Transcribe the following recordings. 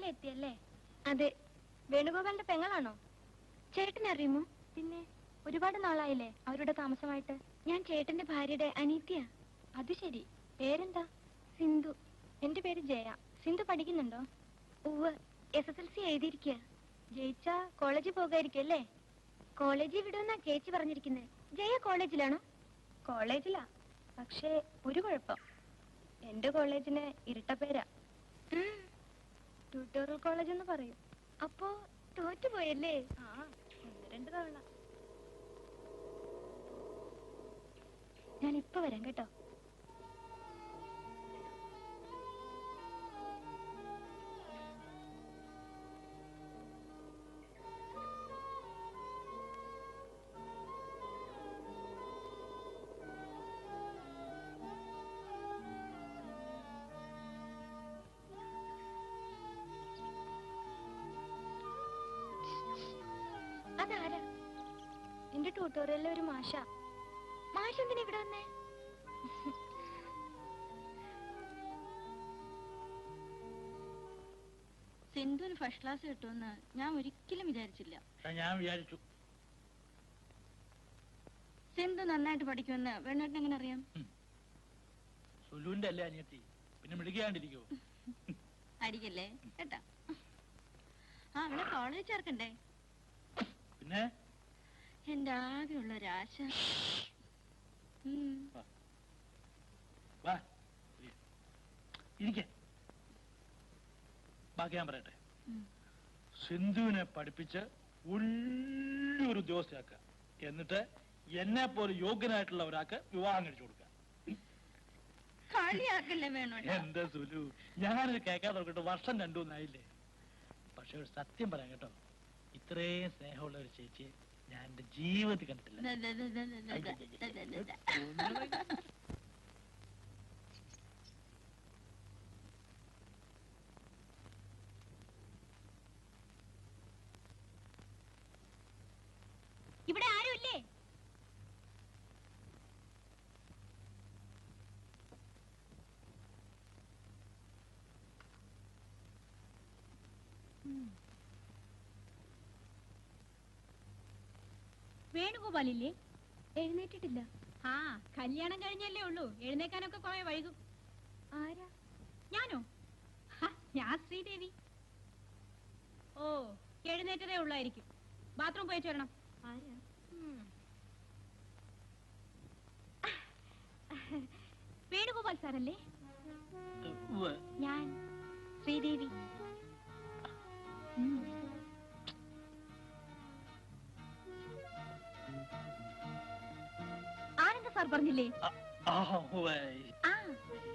രാവിലെ എത്തിയല്ലേ? അതെ. വേണുഗോപാലിന്റെ പെങ്ങളാണോ? ചേട്ടനറിയുമോ? പിന്നെ ഒരുപാട് നാളായില്ലേ അവരുടെ താമസമായിട്ട്. ഞാൻ ചേട്ടന്റെ ഭാര്യയുടെ അനീത്തിയാ. അത് ശരി. പേരെന്താ? സിന്ധു. എന്റെ പേര് ജയ. സിന്ധു പഠിക്കുന്നുണ്ടോ? ഉവ്വ്, SSLC എഴുതിയിരിക്കുക. ജയിച്ചാ കോളേജിൽ പോകായിരിക്കും അല്ലേ? കോളേജിൽ വിടുമെന്നാ ചേച്ചി പറഞ്ഞിരിക്കുന്നത്. ജയ കോളേജിലാണോ? കോളേജിലാ. പക്ഷേ ഒരു കുഴപ്പം, എന്റെ കോളേജിന് ഇരട്ടപ്പേരാ. ട്യൂട്ടോറിയൽ കോളേജ് എന്ന് പറയും. അപ്പോ തോറ്റുപോയല്ലേ? ആ, 1-2 തവണ. ഞാനിപ്പോ വരാം കേട്ടോ. അതാരാ? എന്റെ ട്യൂട്ടോറിയലിലെ ഒരു മാഷ. മാഷ് എന്തിനാ ഇവിടെ വന്നേ? സിന്ധുവിന് ഫസ്റ്റ് ക്ലാസ് കിട്ടുമെന്ന് ഞാൻ ഒരിക്കലും വിചാരിച്ചില്ല. ഞാൻ വിചാരിച്ചു. സിന്ധു നന്നായിട്ട് പഠിക്കുമെന്ന് വേണേട്ടൻ എങ്ങനെ അറിയാം? സുലുവിന്റെ അല്ലേ അനിയത്തി, പിന്നെ മിടുകയാണ്ടിരിക്കോ? അടിക്കല്ലേ കേട്ടാ. ആ, അവളെ കോളേജ് ചേർക്കണ്ടേ? പിന്നെ എന്റെ ആകെയുള്ള ഒരാശ. ബാക്കി ഞാൻ പറയട്ടെ. സിന്ധുവിനെ പഠിപ്പിച്ച് വലിയൊരു ഉദ്യോഗസ്ഥയാക്കുക, എന്നിട്ട് എന്നെ പോലെ യോഗ്യനായിട്ടുള്ള ഒരാൾക്ക് വിവാഹം കഴിച്ചു കൊടുക്കുക. കളിയാക്കല്ലേ വേണോ? എന്താ സുലു, ഞാനത് കേൾക്കാൻ നോക്കിട്ട് വർഷം 2-3 പക്ഷെ ഒരു സത്യം പറയാം കേട്ടോ, ഇത്രയും സ്നേഹമുള്ള ഒരു ചേച്ചിയെ ഞാൻ എന്റെ ജീവിതത്തിൽ കണ്ടിട്ടില്ല. ഇവിടെ ആരുമില്ലേ? വേണുഗോപാലില്ലേ? എഴുന്നേറ്റിട്ടില്ല. ആ, കല്യാണം കഴിഞ്ഞല്ലേ ഉള്ളൂ, എഴുന്നേക്കാനൊക്കെ കുറെ വൈകും. ആരാ? ഞാനോ? ഞാൻ ശ്രീദേവി. ഓ, എഴുന്നേറ്റതേ ഉള്ളായിരിക്കും. ബാത്റൂം പോയി ചേരണം. ആരാ? വേണുഗോപാൽ സാറല്ലേ? ഞാൻ ശ്രീദേവി. ആനന്ദ സാർ പറഞ്ഞില്ലേ?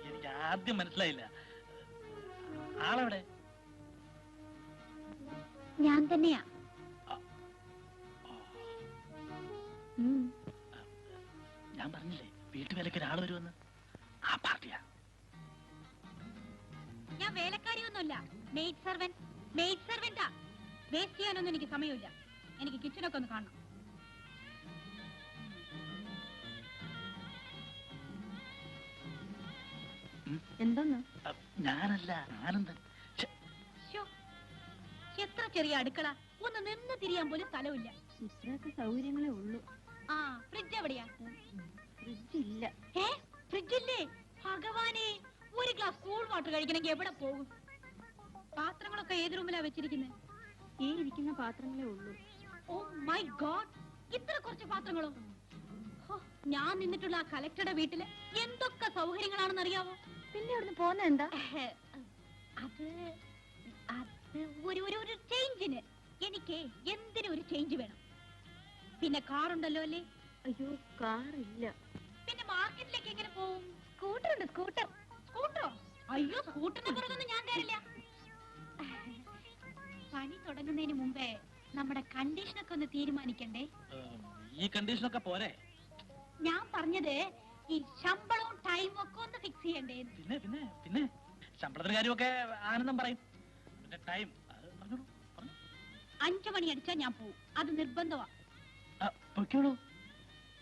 എനിക്ക് ആദ്യം മനസ്സിലായില്ല. ആളെവിടെ? ഞാൻ തന്നെയാ. ഞാൻ പറഞ്ഞില്ലേ വീട്ടുവേലക്ക് ഒരാൾ വരുമെന്ന്. ആ പാർട്ടിയാ. ഞാൻ വേലക്കാരിയൊന്നുമല്ല, മെയ്ഡ് സെർവന്റ്. മെയ്ഡ് സെർവന്റാ. വേസ്റ്റ് ചെയ്യാനൊന്നും എനിക്ക് സമയമില്ല. എനിക്ക് കിച്ചണൊക്കെ ഒന്ന് കാണണം. എന്തോന്ന്? ഞാനല്ല, ആനന്ദൻ. എത്ര ചെറിയ അടുക്കള, ഒന്ന് നിന്ന് തിരിയാൻ പോലും സ്ഥലമില്ല. ഇത്രയൊക്കെ സൗകര്യങ്ങളേ ഉള്ളൂ. ആ, ഫ്രിഡ്ജ് എവിടെയാ? ഫ്രിഡ്ജ് ഇല്ല. ഫ്രിഡ്ജ് ഇല്ലേ? ഭഗവാനെ, ഒരു ഗ്ലാസ് കൂൾ വാട്ടർ കഴിക്കണമെങ്കിൽ എവിടെ പോകും? പാത്രങ്ങളൊക്കെ ഏത് റൂമിലാ വെച്ചിരിക്കുന്നത്? ഈ ഇരിക്കുന്ന പാത്രങ്ങളേ ഉള്ളൂ. ഓ മൈ ഗോഡ്, ഇത്ര കുറച്ച് പാത്രങ്ങളോ? ഞാൻ നിന്നിട്ടുള്ള ആ കലക്ടറുടെ വീട്ടില് എന്തൊക്കെ സൗകര്യങ്ങളാണെന്ന് അറിയാവോ? പിന്നെ അവിടുന്ന് പോന്ന എന്താ? അത് ഒരു ചേഞ്ചിന്. എനിക്ക് എന്തിനും ഒരു ചേഞ്ച് വേണം. പിന്നെ കാറുണ്ടല്ലോ അല്ലേ? അയ്യോ, കാറില്ല. പിന്നെ മാർക്കറ്റിലേക്ക് എങ്ങനെ പോവും? സ്കൂട്ടർ ഉണ്ട്. സ്കൂട്ടർ. സ്കൂട്ടറോ? അയ്യോ, സ്കൂട്ടറിനെ പുറത്തൊന്നും ഞാൻ കയറില്ല. പണി തുടങ്ങുന്നതിന് മുമ്പേ നമ്മുടെ കണ്ടീഷനൊക്കെ ഒന്ന് തീരുമാനിക്കണ്ടേ? ഈ കണ്ടീഷനൊക്കെ പോരെ? ഞാൻ പറഞ്ഞത് ഈ ശമ്പളവും ടൈമും ഒക്കെ ഒന്ന് ഫിക്സ് ചെയ്യണ്ടേ? പിന്നെ പിന്നെ പിന്നെ ശമ്പളത്തിന്റെ കാര്യമൊക്കെ ആനന്ദം പറയും. പിന്നെ ടൈം 5 മണി അടിച്ചാ ഞാൻ പോവും. അത് നിർബന്ധമാ. പൊയ്ക്കോളൂ.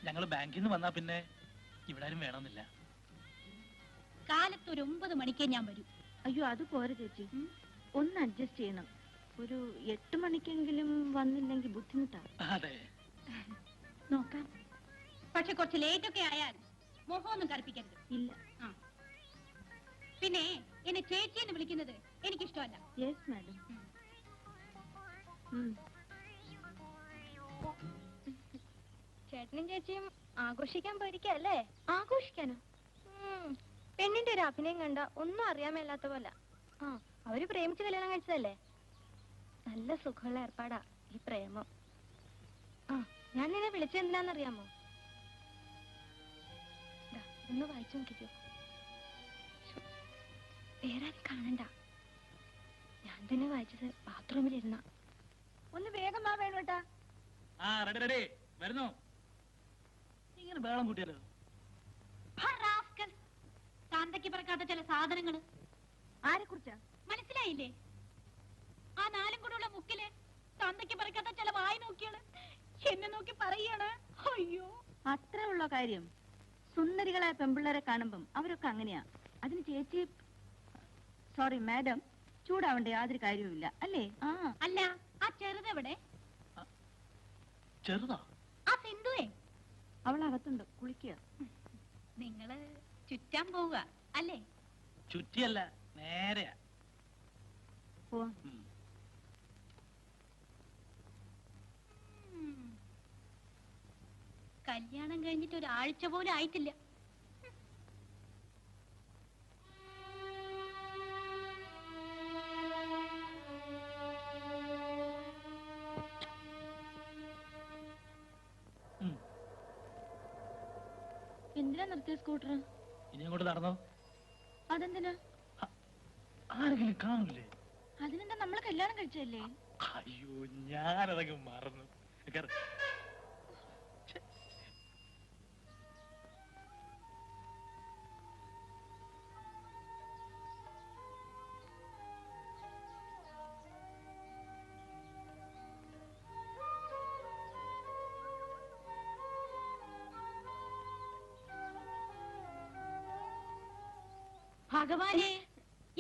ഞങ്ങള് ബാങ്കിൽ നിന്ന് വന്നാ പിന്നെ ഇവിടെ ആരും വേണമെന്നില്ല. കാലത്ത് ഒരു 9 മണിക്കേ ഞാൻ വരൂ. അയ്യോ, അത് പോരെ ചേച്ചി. ഒന്ന് അഡ്ജസ്റ്റ് ചെയ്യണം. ഒരു 8 മണിക്കെങ്കിലും വന്നില്ലെങ്കിൽ ബുദ്ധിമുട്ടാ. അതെ, നോക്കാം. പക്ഷെ കുറച്ച് ലേറ്റ് ഒക്കെ ആയാൽ മുഖമൊന്നും കറുപ്പിക്കരുത്. ഇല്ല. പിന്നെ എന്നെ ചേച്ചി എന്ന് വിളിക്കുന്നത് എനിക്കിഷ്ടമല്ല. Yes madam. ചേട്ടനും ചേച്ചിയും ആഘോഷിക്കാൻ പോയിരിക്കല്ലേ? ആഘോഷിക്കാനോ? പെണ്ണിന്റെ ഒരു അഭിനയം കണ്ട ഒന്നും അറിയാൻ മേലാത്ത പോലെ. അവര് പ്രേമിച്ച് കല്യാണം കഴിച്ചതല്ലേ? നല്ല സുഖമുള്ള ഏർപ്പാടാ ഈ പ്രേമം. ഞാൻ നിന്നെ വിളിച്ചെന്തിനാന്നറിയാമോ? ഒന്ന് വായിച്ചു നോക്കിക്കോ. വേറെ ആരും കാണണ്ട. ഞാൻ തന്നെ വായിച്ചത് ബാത്റൂമിലിരുന്ന. ഒന്ന് വേഗം വാ വേണോട്ടാ. റെഡി വരുന്നു. ഇങ്ങനെ വേളം കൂട്ടിയാലോ? താന്തയ്ക്ക് പറക്കാത്ത ചില സാധനങ്ങള്. ആരെ കുറിച്ചാ? മനസ്സിലായില്ലേ? ആ 4 കൂടെയുള്ള മുക്കില് താന്തയ്ക്ക് പറക്കാത്ത ചില വായി നോക്കിയാണ് എന്നെ നോക്കി പറയാണ്. അയ്യോ, അത്ര ഉള്ള കാര്യം. സുന്ദരികളായ പെമ്പിള്ളേരെ കാണുമ്പം അവരൊക്കെ അങ്ങനെയാ. അതിന് ചേച്ചി, സോറി മാഡം, ചൂടാവേണ്ട യാതൊരു കാര്യവുമില്ല അല്ലേ? അല്ല, ആ ചെറുതെവിടെ? ചെറുതാ? ആ സിന്ധുവേ? അവൾ അകത്തുണ്ട്, കുളിക്കുക. നിങ്ങള് ചുറ്റാൻ പോവുക അല്ലേ? ചുറ്റിയല്ല, നേരെയാ. കല്യാണം കഴിഞ്ഞിട്ട് ഒരാഴ്ച പോലും ആയിട്ടില്ല. എന്തിനാ നിർത്തിയ സ്കൂട്ടർ? ഇനി അങ്ങോട്ട് നടന്നോ. അതെന്തിനാ? ആരെങ്കിലും കാണില്ലേ? അതിനെന്താ, നമ്മള് കല്യാണം കഴിച്ചല്ലേ? അയ്യോ, ഞാനതൊക്കെ മറന്നു. ഭഗവാനെ,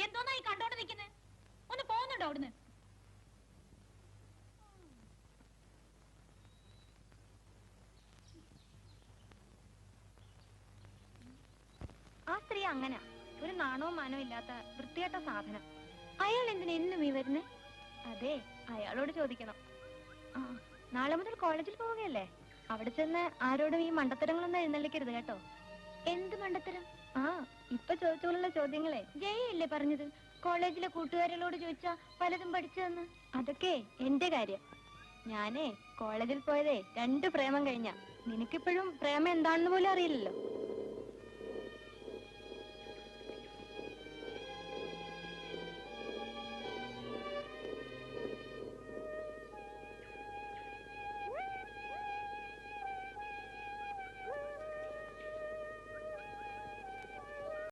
എന്തോന്നായി കണ്ടോണ്ട് നിൽക്കുന്നത്? ഒന്ന് പോകുന്നുണ്ടോ അവിടുന്ന്? ആ സ്ത്രീ അങ്ങനെ ഒരു നാണവും മാനവും ഇല്ലാത്ത വൃത്തികെട്ട സാധനം. അയാൾ എന്തിനാ എന്നും ഈ വരുന്നേ? അതെ, അയാളോട് ചോദിക്കണം. നാളെ മുതൽ കോളേജിൽ പോവുകയല്ലേ? അവിടെ ചെന്ന് ആരോടും ഈ മണ്ടത്തരങ്ങളൊന്നും എഴുന്നള്ളിക്കരുത് കേട്ടോ. എന്ത് മണ്ടത്തരം? ഇപ്പൊ ചോദിച്ചോളുള്ള ചോദ്യങ്ങളെ ജയല്ലേ പറഞ്ഞത്? കോളേജിലെ കൂട്ടുകാരികളോട് ചോദിച്ചാ പലതും പഠിച്ചതെന്ന്. അതൊക്കെ എന്റെ കാര്യം. ഞാനേ കോളേജിൽ പോയതേ 2 പ്രേമം കഴിഞ്ഞ. നിനക്കിപ്പോഴും പ്രേമം എന്താണെന്ന് പോലും അറിയില്ലല്ലോ.